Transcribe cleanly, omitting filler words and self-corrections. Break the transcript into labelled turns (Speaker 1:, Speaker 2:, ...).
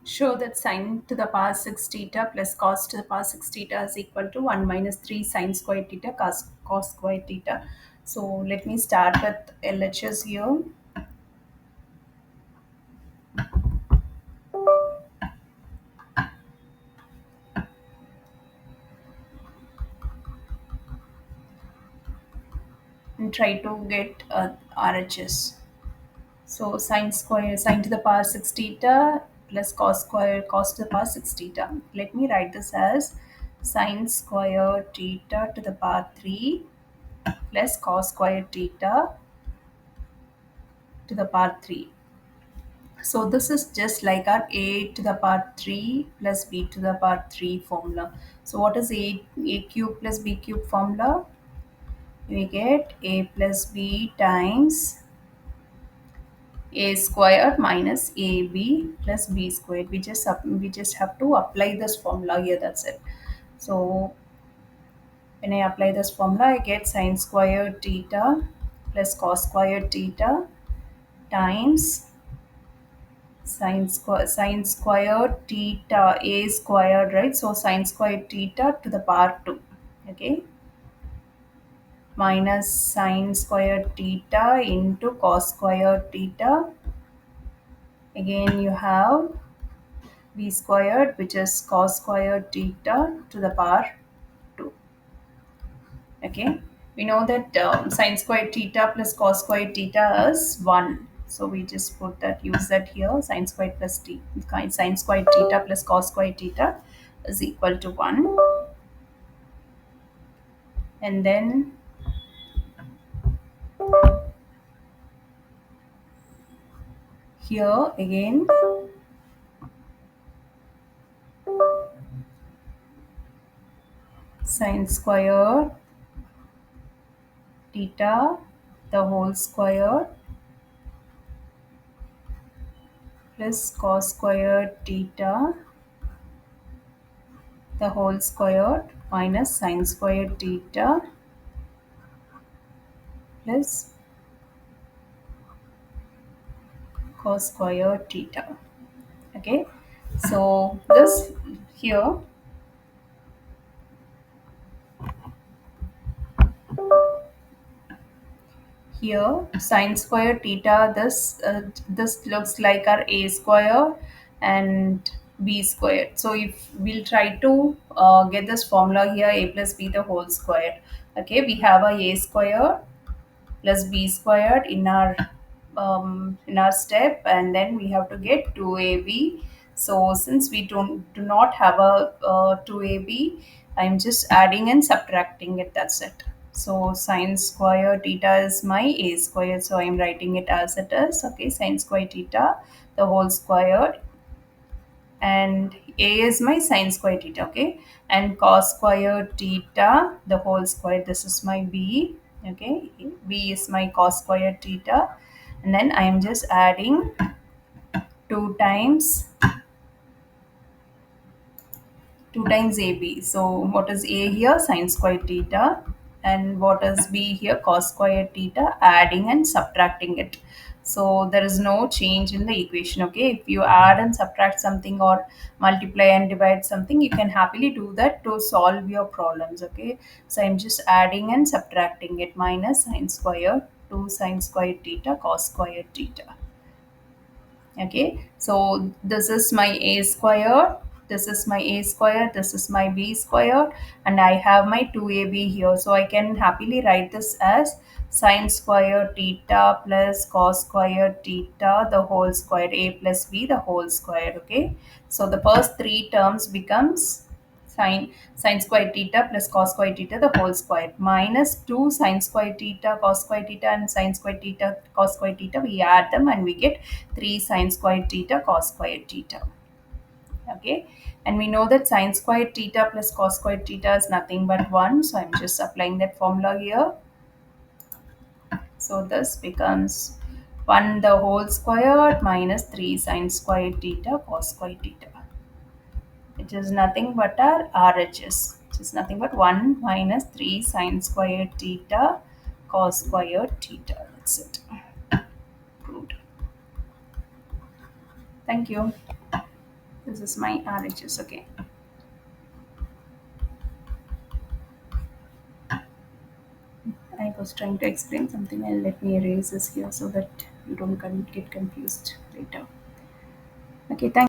Speaker 1: Show that sine to the power 6 theta plus cos to the power 6 theta is equal to 1 minus 3 sine square theta cos square theta. So let me start with LHS here and try to get RHS. So sine to the power 6 theta plus cos to the power 6 theta. Let me write this as sine square theta to the power 3 plus cos square theta to the power 3. So this is just like our a to the power 3 plus b to the power 3 formula. So what is a cube plus b cube formula? We get a plus b times a square minus ab plus b squared. We just have to apply this formula here. That's it. So when I apply this formula, I get sine square theta plus cos square theta times sine square theta a squared, right? So sine square theta to the power 2, okay, minus sine square theta into cos square theta. Again you have b squared, which is cos square theta to the power 2. Okay, we know that sine square theta plus cos square theta is 1, so we just use that here. Sine square theta plus cos square theta is equal to 1. And then here again sine square theta the whole square plus cos square theta the whole square minus sine square theta plus cos square theta. Okay, so this here here sine square theta, this looks like our a square and b squared. So if we'll try to get this formula here, a plus b the whole square. Okay, we have a square plus b squared in our step, and then we have to get 2ab. So since we do not have a 2ab, I'm just adding and subtracting it. That's it. So sine square theta is my a square, so I'm writing it as it is. Okay, sine square theta the whole square, and a is my sine square theta. Okay, and cos square theta the whole square, this is my b. Okay, b is my cos square theta, and then I am just adding 2 times 2 times AB. So what is A here? Sine square theta. And what is B here? Cos square theta. Adding and subtracting it. So there is no change in the equation. Okay, if you add and subtract something or multiply and divide something, you can happily do that to solve your problems. Okay, so I'm just adding and subtracting it. Minus sine square 2 sine square theta cos square theta. Okay, so this is my a square, this is my a square, this is my b square, and I have my 2ab here. So I can happily write this as sine square theta plus cos square theta the whole square, a plus b the whole square. Okay, so the first three terms becomes sine square theta plus cos square theta the whole square minus 2 sine square theta cos square theta and sine square theta cos square theta. We add them and we get 3 sine square theta cos square theta. Okay, and we know that sine square theta plus cos square theta is nothing but 1, so I'm just applying that formula here. So this becomes 1 the whole square minus 3 sine square theta cos square theta, which is nothing but our RHS, which is nothing but 1 minus 3 sine square theta cos square theta. That's it. Proved. Thank you. This is my RHS. Okay. I was trying to explain something and let me erase this here so that you don't get confused later. Okay, thank